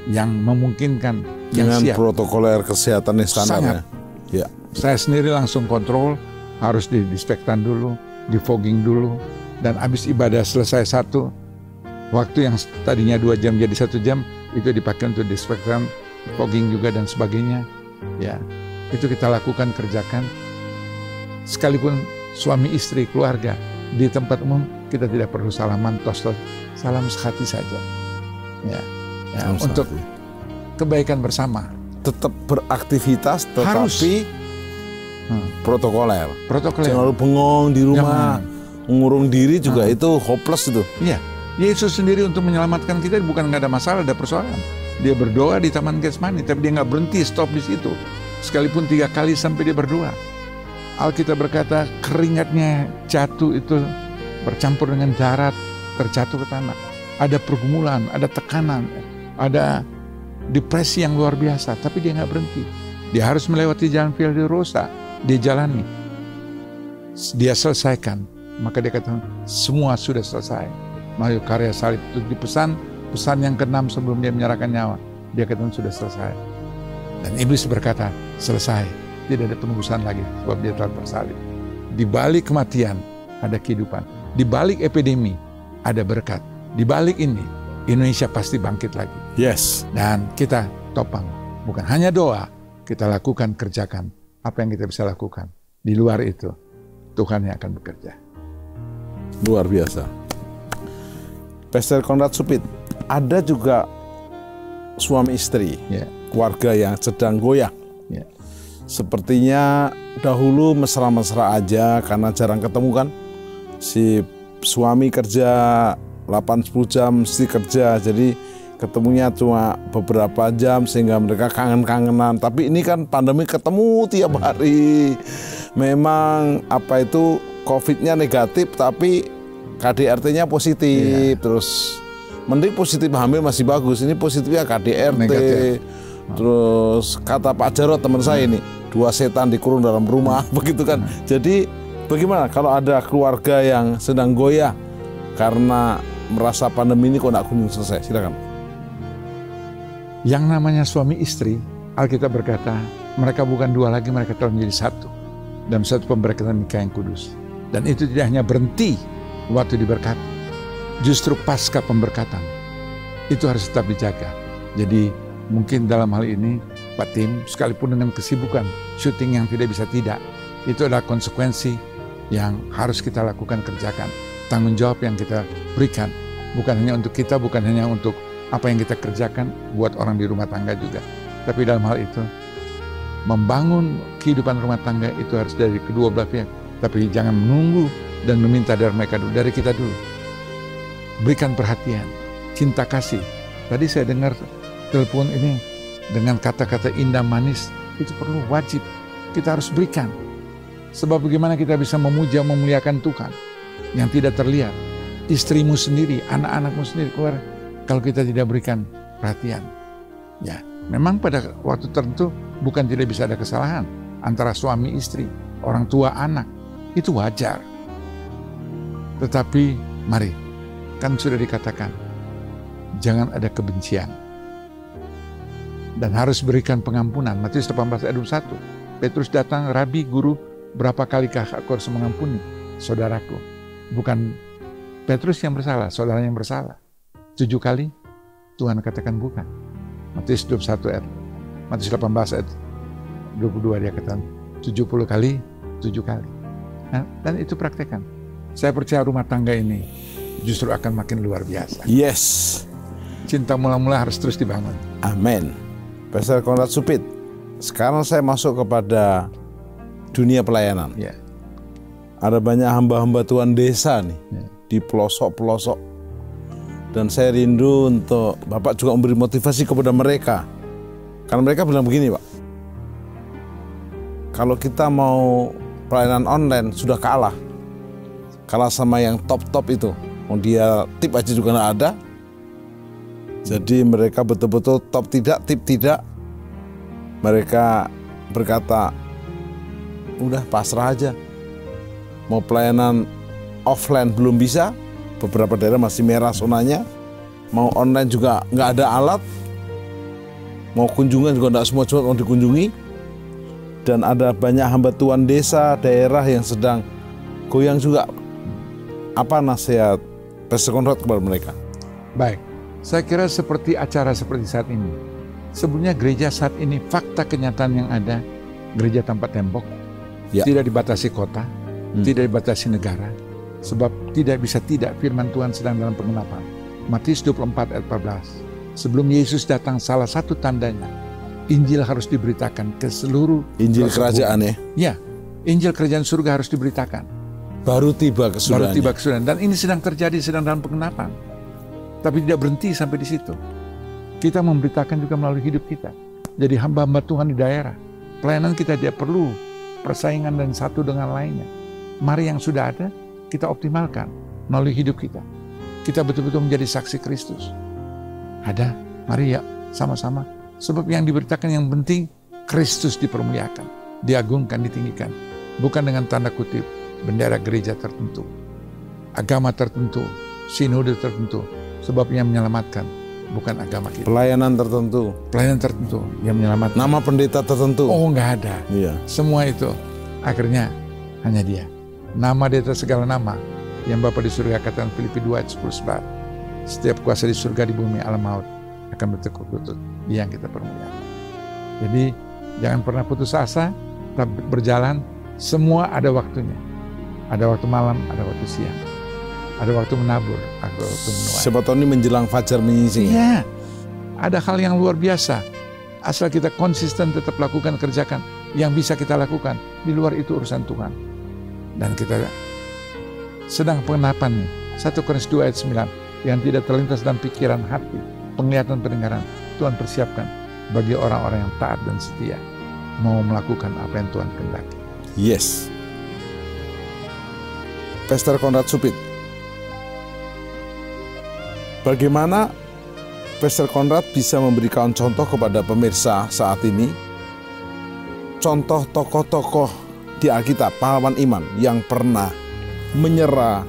yang memungkinkan, yang dengan siap. protokoler kesehatan yang standar. Sangat. Ya. Saya sendiri langsung kontrol, harus didispektan dulu, di fogging dulu, dan habis ibadah selesai satu, waktu yang tadinya 2 jam jadi 1 jam, itu dipakai untuk dispektan, fogging juga dan sebagainya. Ya, itu kita lakukan, kerjakan. Sekalipun suami istri, keluarga, di tempat umum kita tidak perlu salaman, tos-tos, salam sehati saja. Ya, untuk kebaikan bersama. Tetap beraktivitas, tetapi protokoler. Jangan lalu bengong di rumah, mengurung diri juga itu hopeless itu. Iya, Yesus sendiri untuk menyelamatkan kita bukan nggak ada masalah, ada persoalan. Dia berdoa di Taman Getsemani, tapi dia nggak berhenti, stop di situ. Sekalipun 3 kali sampai dia berdoa. Alkitab berkata keringatnya jatuh itu bercampur dengan darat, terjatuh ke tanah. Ada pergumulan, ada tekanan, ada depresi yang luar biasa, tapi dia nggak berhenti. Dia harus melewati jalan Via Dolorosa, dia jalani. Dia selesaikan, maka dia kata semua sudah selesai. Melalui karya salib itu dipesan, pesan yang ke-6 sebelum dia menyerahkan nyawa, dia kata sudah selesai. Dan iblis berkata, selesai, tidak ada penebusan lagi sebab dia telah tersalib. Di balik kematian ada kehidupan, di balik epidemi ada berkat, di balik ini Indonesia pasti bangkit lagi. Yes. Dan kita topang, bukan hanya doa, kita lakukan, kerjakan apa yang kita bisa lakukan. Di luar itu Tuhan yang akan bekerja. Luar biasa. Pastor Konrad Supit, ada juga suami istri, keluarga yang sedang goyah. Sepertinya dahulu mesra-mesra aja karena jarang ketemu kan. Si suami kerja 8-10 jam mesti kerja, jadi ketemunya cuma beberapa jam sehingga mereka kangen-kangenan. Tapi ini kan pandemi ketemu tiap hari. Memang apa itu COVID-nya negatif tapi KDRT-nya positif. Terus mending positif hamil masih bagus, ini positifnya KDRT negatif. Terus kata Pak Jarod teman saya ini, 2 setan dikurung dalam rumah begitu kan. Jadi bagaimana kalau ada keluarga yang sedang goyah karena merasa pandemi ini kok tidak kunjung selesai? Silakan. Yang namanya suami istri, Alkitab berkata mereka bukan 2 lagi, mereka telah menjadi 1 dalam satu pemberkatan nikah yang kudus. Dan itu tidak hanya berhenti waktu diberkati, justru pasca pemberkatan itu harus tetap dijaga. Jadi mungkin dalam hal ini Pak Tim, sekalipun dengan kesibukan syuting yang tidak bisa tidak, itu adalah konsekuensi yang harus kita lakukan, kerjakan. Tanggung jawab yang kita berikan bukan hanya untuk kita, bukan hanya untuk apa yang kita kerjakan buat orang di rumah tangga juga, tapi dalam hal itu membangun kehidupan rumah tangga itu harus dari kedua belah pihak. Tapi jangan menunggu dan meminta dari mereka dulu, dari kita dulu. Berikan perhatian, cinta kasih. Tadi saya dengar telepon ini dengan kata-kata indah manis, itu perlu, wajib kita harus berikan. Sebab bagaimana kita bisa memuja, memuliakan Tuhan yang tidak terlihat, istrimu sendiri, anak-anakmu sendiri keluar, kalau kita tidak berikan perhatian. Ya, memang pada waktu tertentu bukan tidak bisa ada kesalahan antara suami istri, orang tua anak, itu wajar. Tetapi mari, kan sudah dikatakan jangan ada kebencian dan harus berikan pengampunan. Matius 18 ayat 21. Petrus datang, Rabi, Guru, berapa kalikah aku harus mengampuni saudaraku? Bukan Petrus yang bersalah, saudara yang bersalah. 7 kali? Tuhan katakan bukan. Matius 21 ayat, Matius 18 ayat 22 dia katakan 70 kali, 7 kali. Nah, dan itu praktekkan. Saya percaya rumah tangga ini justru akan makin luar biasa. Yes. Cinta mula-mula harus terus dibangun. Amin. Pastor Konrad Supit, sekarang saya masuk kepada dunia pelayanan. Yeah. Ada banyak hamba-hamba Tuhan desa nih, di pelosok-pelosok. Dan saya rindu untuk Bapak juga memberi motivasi kepada mereka. Karena mereka bilang begini, Pak. Kalau kita mau pelayanan online sudah kalah sama yang top-top itu. Dia tip aja juga nggak ada. Jadi mereka betul-betul top tidak, tip tidak. Mereka berkata, udah pasrah aja. Mau pelayanan offline belum bisa, beberapa daerah masih merah zonanya. Mau online juga nggak ada alat. Mau kunjungan juga nggak semua mau dikunjungi. Dan ada banyak hamba Tuhan desa, daerah yang sedang goyang juga. Apa nasihat Pastor Conrad kepada mereka? Baik, saya kira seperti acara seperti saat ini. Sebelumnya gereja saat ini, fakta kenyataan yang ada, gereja tanpa tembok, tidak dibatasi kota, tidak dibatasi negara, sebab tidak bisa tidak firman Tuhan sedang dalam penggenapan. Matius 24 ayat 14. Sebelum Yesus datang, salah satu tandanya, Injil harus diberitakan ke seluruh Injil kerajaan ya? Ya, Injil kerajaan surga harus diberitakan. Baru tiba kesudahannya. Baru tiba kesudahan. Dan ini sedang terjadi, sedang dalam penggenapan. Tapi tidak berhenti sampai di situ. Kita memberitakan juga melalui hidup kita. Jadi hamba-hamba Tuhan di daerah. Pelayanan kita tidak perlu persaingan dan satu dengan lainnya. Mari yang sudah ada, kita optimalkan melalui hidup kita. Kita betul-betul menjadi saksi Kristus. Ada, mari ya sama-sama. Sebab yang diberitakan yang penting, Kristus dipermuliakan, diagungkan, ditinggikan. Bukan dengan tanda kutip, bendera gereja tertentu, agama tertentu, sinode tertentu. Sebab yang menyelamatkan bukan agama kita. Pelayanan tertentu yang menyelamatkan. Nama pendeta tertentu. Oh, nggak ada. Iya. Semua itu akhirnya hanya Dia. Nama di atas segala nama, yang Bapa di surga katakan Filipi 2 ayat 10-11. Setiap kuasa di surga, di bumi, alam maut akan bertekuk lutut. Dia yang kita permuliakan. Jadi jangan pernah putus asa, tetap berjalan. Semua ada waktunya. Ada waktu malam, ada waktu siang. Ada waktu menabur, ada waktu menuai. Siapa tahu ini menjelang fajar menyingsing. Iya, ada hal yang luar biasa. Asal kita konsisten tetap lakukan, kerjakan yang bisa kita lakukan. Di luar itu urusan Tuhan. Dan kita sedang pengenapan 1 Korintus 2 ayat 9 yang tidak terlintas dalam pikiran hati, penglihatan, pendengaran. Tuhan persiapkan bagi orang-orang yang taat dan setia, mau melakukan apa yang Tuhan kehendaki. Yes. Pastor Conrad Supit, bagaimana Pastor Conrad bisa memberikan contoh kepada pemirsa saat ini, contoh tokoh-tokoh di Alkitab, pahlawan iman yang pernah menyerah,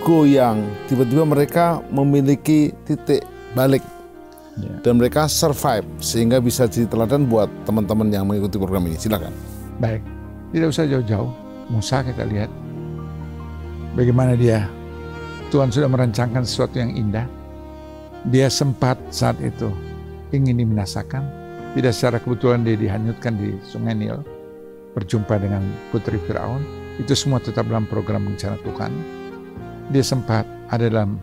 goyang, tiba-tiba mereka memiliki titik balik dan mereka survive sehingga bisa jadi teladan buat teman-teman yang mengikuti program ini. Silakan. Baik, tidak usah jauh-jauh. Musa kita lihat bagaimana dia, Tuhan sudah merancangkan sesuatu yang indah. Dia sempat saat itu ingin dibinasakan, tidak secara kebetulan dia dihanyutkan di Sungai Nil, berjumpa dengan putri Firaun. Itu semua tetap dalam program rencana Tuhan. Dia sempat ada dalam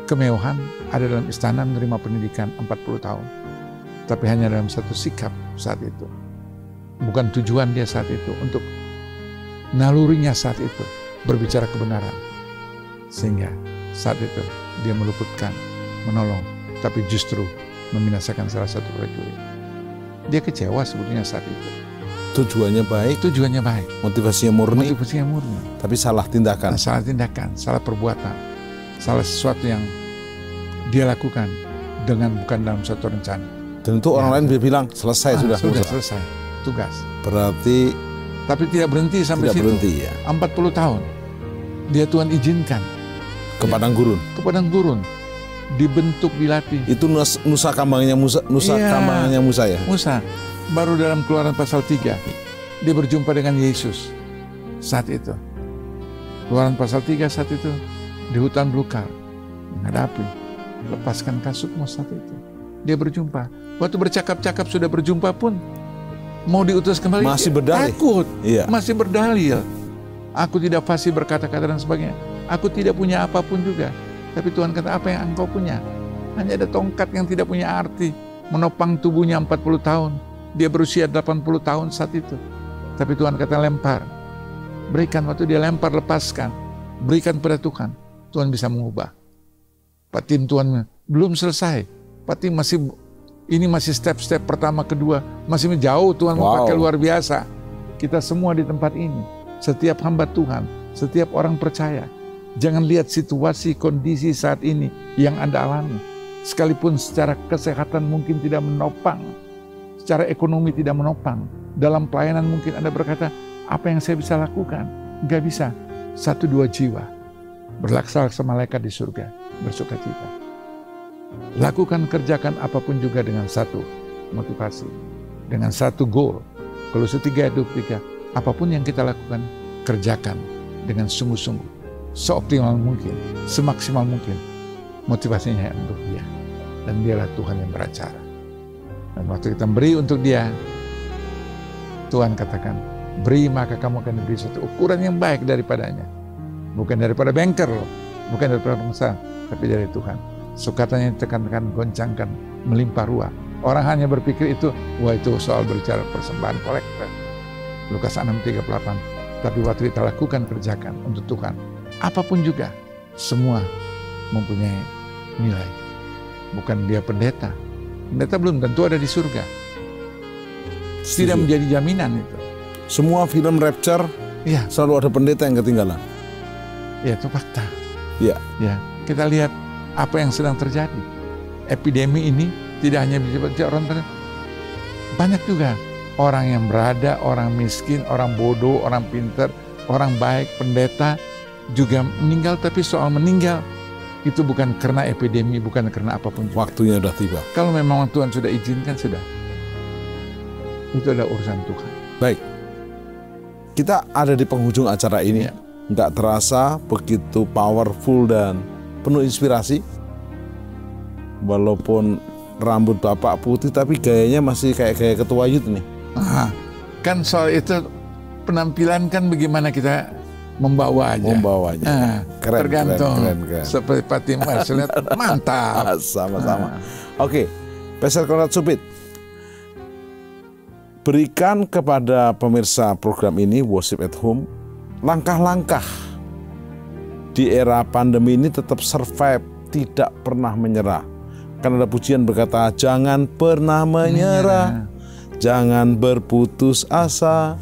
kemewahan, ada dalam istana menerima pendidikan 40 tahun. Tapi hanya dalam satu sikap saat itu. Bukan tujuan dia saat itu, untuk nalurinya saat itu berbicara kebenaran. Sehingga saat itu dia meluputkan, menolong, tapi justru membinasakan salah satu prajurit. Dia kecewa sebetulnya saat itu. Tujuannya baik, motivasinya murni, tapi salah tindakan. Salah tindakan, salah perbuatan, salah sesuatu yang dia lakukan dengan bukan dalam satu rencana. Dan itu orang lain bilang selesai, sudah selesai tugas. Berarti tapi tidak berhenti sampai situ. 40 tahun dia Tuhan izinkan ke padang gurun. Dibentuk, dilatih. Itu nusa kambangnya Musa ya. Musa baru dalam Keluaran pasal 3 dia berjumpa dengan Yesus saat itu. Keluaran pasal 3 saat itu di hutan belukar menghadapi, lepaskan kasutmu saat itu. Dia berjumpa. Waktu bercakap-cakap sudah berjumpa pun mau diutus kembali masih berdalih. Takut. Iya. Masih berdalil. Aku tidak fasih berkata-kata dan sebagainya. Aku tidak punya apapun juga. Tapi Tuhan kata, apa yang engkau punya? Hanya ada tongkat yang tidak punya arti, menopang tubuhnya 40 tahun. Dia berusia 80 tahun saat itu. Tapi Tuhan kata, lempar. Berikan, waktu dia lempar, lepaskan. Berikan pada Tuhan. Tuhan bisa mengubah. Pak Tim, Tuhan belum selesai. Pak Tim ini masih step-step pertama, kedua. Masih jauh, Tuhan mau pakai luar biasa. Kita semua di tempat ini. Setiap hamba Tuhan, setiap orang percaya. Jangan lihat situasi, kondisi saat ini yang Anda alami. Sekalipun secara kesehatan mungkin tidak menopang, secara ekonomi tidak menopang, dalam pelayanan mungkin Anda berkata, apa yang saya bisa lakukan? Enggak bisa. 1-2 jiwa berlaksana malaikat di surga, bersuka cita. Lakukan, kerjakan apapun juga dengan satu motivasi, dengan satu goal. Kolose 3:23, apapun yang kita lakukan, kerjakan dengan sungguh-sungguh, seoptimal mungkin, semaksimal mungkin. Motivasinya untuk Dia, dan Dialah Tuhan yang beracara. Dan waktu kita beri untuk Dia, Tuhan katakan, beri maka kamu akan diberi suatu ukuran yang baik daripadanya. Bukan daripada banker loh, bukan daripada pengusaha, tapi dari Tuhan. Sukatanya ditekankan, goncangkan, melimpah ruah. Orang hanya berpikir itu, wah itu soal berbicara persembahan kolektor. Lukas 6:38. Tapi waktu kita lakukan, kerjakan untuk Tuhan, apapun juga, semua mempunyai nilai. Bukan dia pendeta. Pendeta belum tentu ada di surga. Tidak menjadi jaminan itu. Semua film rapture Ya, selalu ada pendeta yang ketinggalan. ya itu fakta. Ya. Ya, kita lihat apa yang sedang terjadi. Epidemi ini tidak hanya bisa orang banyak juga orang yang berada, orang miskin, orang bodoh, orang pintar, orang baik, pendeta juga meninggal. Tapi soal meninggal itu bukan karena epidemi, bukan karena apapun. Waktunya sudah tiba. Kalau memang Tuhan sudah izinkan, sudah. Itu adalah urusan Tuhan. Baik, kita ada di penghujung acara ini. Ya. Nggak terasa begitu powerful dan penuh inspirasi. Walaupun rambut Bapak putih, tapi gayanya masih kayak gaya ketua youth nih. Kan soal itu penampilan kan bagaimana kita membawa aja. Membawanya. Keren, tergantung. keren. Seperti Pak Timar, saya lihat mantap. Sama-sama. Oke, Pastor Conrad Supit, berikan kepada pemirsa program ini Worship at Home langkah-langkah di era pandemi ini tetap survive, tidak pernah menyerah. Karena ada pujian berkata, jangan pernah menyerah, jangan berputus asa,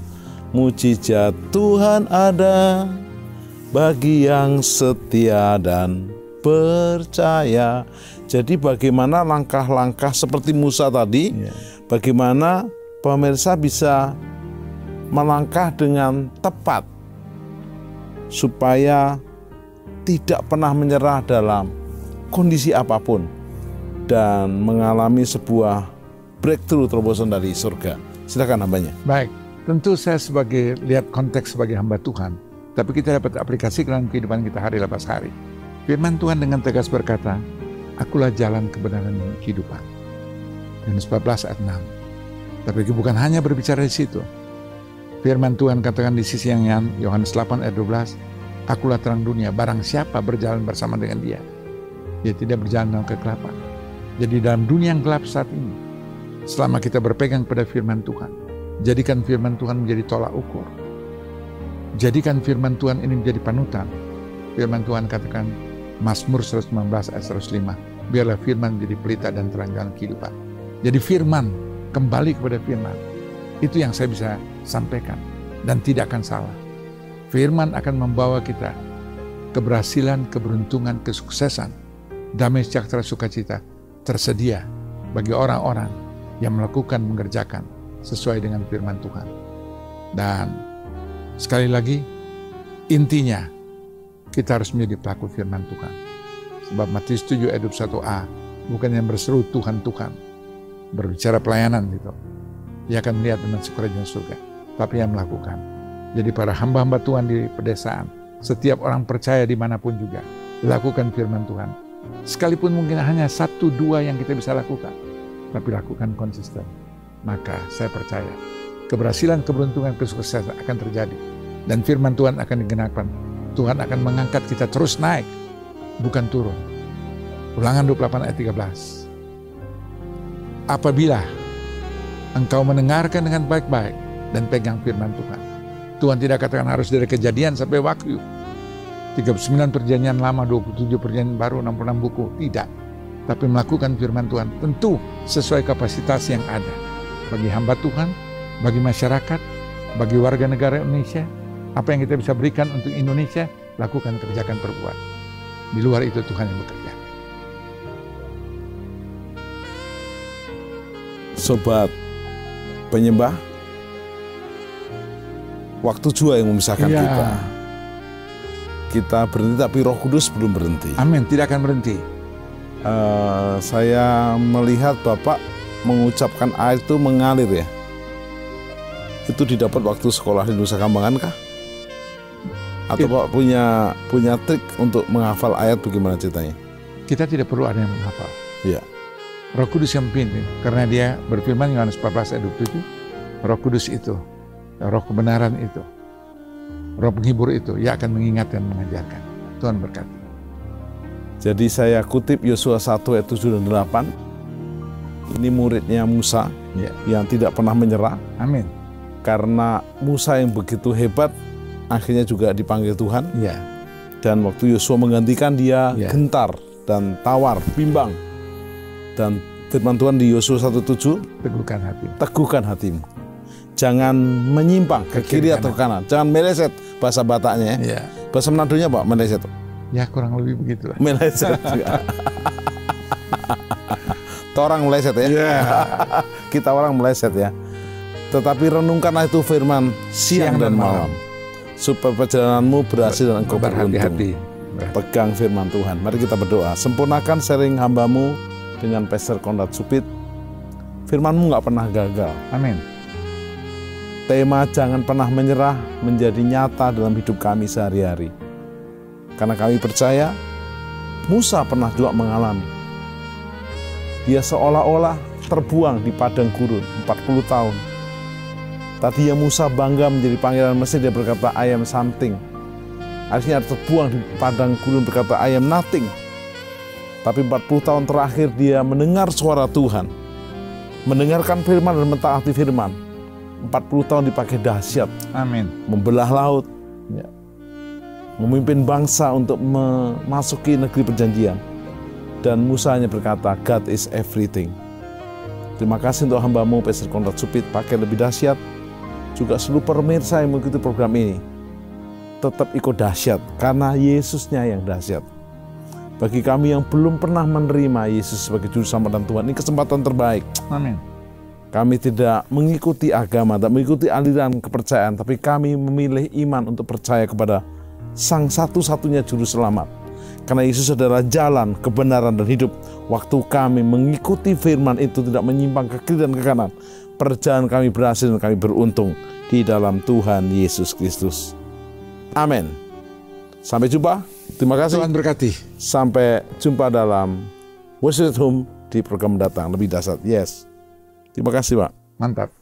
mujizat Tuhan ada bagi yang setia dan percaya. Jadi bagaimana langkah-langkah seperti Musa tadi, bagaimana pemirsa bisa melangkah dengan tepat supaya tidak pernah menyerah dalam kondisi apapun dan mengalami sebuah breakthrough, terobosan dari surga. Silakan hambanya. Baik, tentu saya sebagai lihat konteks sebagai hamba Tuhan, tapi kita dapat aplikasi dalam kehidupan kita hari lepas hari. Firman Tuhan dengan tegas berkata, akulah jalan kebenaran dan kehidupan. Yohanes 14 ayat 6. Tapi bukan hanya berbicara di situ. Firman Tuhan katakan di sisi yang lain, Yohanes 8 ayat 12, akulah terang dunia, barang siapa berjalan bersama dengan Dia, dia tidak berjalan dalam kegelapan. Jadi dalam dunia yang gelap saat ini, selama kita berpegang pada firman Tuhan, jadikan firman Tuhan menjadi tolak ukur. Jadikan firman Tuhan ini menjadi panutan. Firman Tuhan katakan, Mazmur 119 ayat 105, biarlah firman menjadi pelita dan terang jalan kehidupan. Jadi firman, kembali kepada firman. Itu yang saya bisa sampaikan dan tidak akan salah. Firman akan membawa kita keberhasilan, keberuntungan, kesuksesan, damai sejahtera, sukacita tersedia bagi orang-orang yang melakukan, mengerjakan sesuai dengan firman Tuhan. Dan sekali lagi, intinya kita harus menjadi pelaku firman Tuhan. Sebab Matius 7 ayat 21a, bukan yang berseru Tuhan, Tuhan, berbicara pelayanan gitu, dia akan melihat dengan kerajaan surga, tapi yang melakukan. Jadi para hamba-hamba Tuhan di pedesaan, setiap orang percaya dimanapun juga, lakukan firman Tuhan. Sekalipun mungkin hanya 1-2 yang kita bisa lakukan, tapi lakukan konsisten. Maka saya percaya, keberhasilan, keberuntungan, kesuksesan akan terjadi. Dan firman Tuhan akan digenapkan. Tuhan akan mengangkat kita terus naik, bukan turun. Ulangan 28 ayat 13. Apabila engkau mendengarkan dengan baik-baik dan pegang firman Tuhan. Tuhan tidak katakan harus dari Kejadian sampai Wahyu. 39 perjanjian lama, 27 perjanjian baru, 66 buku. Tidak. Tapi melakukan firman Tuhan tentu sesuai kapasitas yang ada. Bagi hamba Tuhan, bagi masyarakat, bagi warga negara Indonesia, apa yang kita bisa berikan untuk Indonesia, lakukan, kerjakan, perbuat. Di luar itu Tuhan yang bekerja. sobat penyembah, waktu jua yang memisahkan Ya. kita. Kita berhenti tapi Roh Kudus belum berhenti. Amin, tidak akan berhenti. Saya melihat Bapak mengucapkan air itu mengalir ya. Itu didapat waktu sekolah di Nusa Kambangan kah? Atau Bapak punya trik untuk menghafal ayat, bagaimana ceritanya? Kita tidak perlu ada yang menghafal. Iya. Roh Kudus yang memimpin, karena dia berfirman Yohanes 14 ayat 27, Roh Kudus itu, Roh kebenaran itu, Roh penghibur itu, ia akan mengingat dan mengajarkan. Tuhan berkati. Jadi saya kutip Yosua 1 ayat 7 dan 8. Ini muridnya Musa Ya. yang tidak pernah menyerah. Amin. Karena Musa yang begitu hebat, akhirnya juga dipanggil Tuhan. Ya. Dan waktu Yosua menggantikan, dia Ya. gentar dan tawar, bimbang. Dan firman Tuhan di Yosua 1:7, Teguhkan hati. teguhkan hatimu. Jangan menyimpang ke kiri atau kanan. Jangan meleset, bahasa Bataknya ya. Ya. Bahasa Menadonya Pak, meleset. Ya kurang lebih begitulah. Meleset. Orang meleset ya. Ya. Kita orang meleset ya. Tetapi renungkanlah itu firman siang dan malam, supaya perjalananmu berhasil dan engkau beruntung. Berhati-hati. Pegang firman Tuhan. Mari kita berdoa. Sempurnakan sharing hamba-Mu dengan Pastor Konrad Supit. Firman-Mu nggak pernah gagal. Amin. Tema jangan pernah menyerah menjadi nyata dalam hidup kami sehari-hari. Karena kami percaya Musa pernah juga mengalami. Dia seolah-olah terbuang di padang gurun 40 tahun. Tadinya Musa bangga menjadi pangeran Mesir, dia berkata I am something. Akhirnya terbuang di padang gurun berkata I am nothing. Tapi 40 tahun terakhir dia mendengar suara Tuhan, mendengarkan firman dan mentaati firman. 40 tahun dipakai dahsyat. Amin. Membelah laut, Ya. memimpin bangsa untuk memasuki negeri perjanjian. Dan Musa hanya berkata, God is everything. Terima kasih untuk hamba-Mu, Pastor Konrad Supit, pakai lebih dahsyat. Juga seluruh pemirsa yang mengikuti program ini, tetap ikut dahsyat, karena Yesusnya yang dahsyat. Bagi kami yang belum pernah menerima Yesus sebagai Juru Selamat dan Tuhan, ini kesempatan terbaik. Amin. Kami tidak mengikuti agama, tidak mengikuti aliran kepercayaan, tapi kami memilih iman untuk percaya kepada Sang satu-satunya Juru Selamat. Karena Yesus adalah jalan, kebenaran, dan hidup. Waktu kami mengikuti firman itu, tidak menyimpang ke kiri dan ke kanan, perjalanan kami berhasil dan kami beruntung di dalam Tuhan Yesus Kristus. Amin. Sampai jumpa. Terima kasih. Tuhan berkati. Sampai jumpa dalam Worship at Home di program mendatang lebih dahsyat. Yes. Terima kasih Pak. Mantap.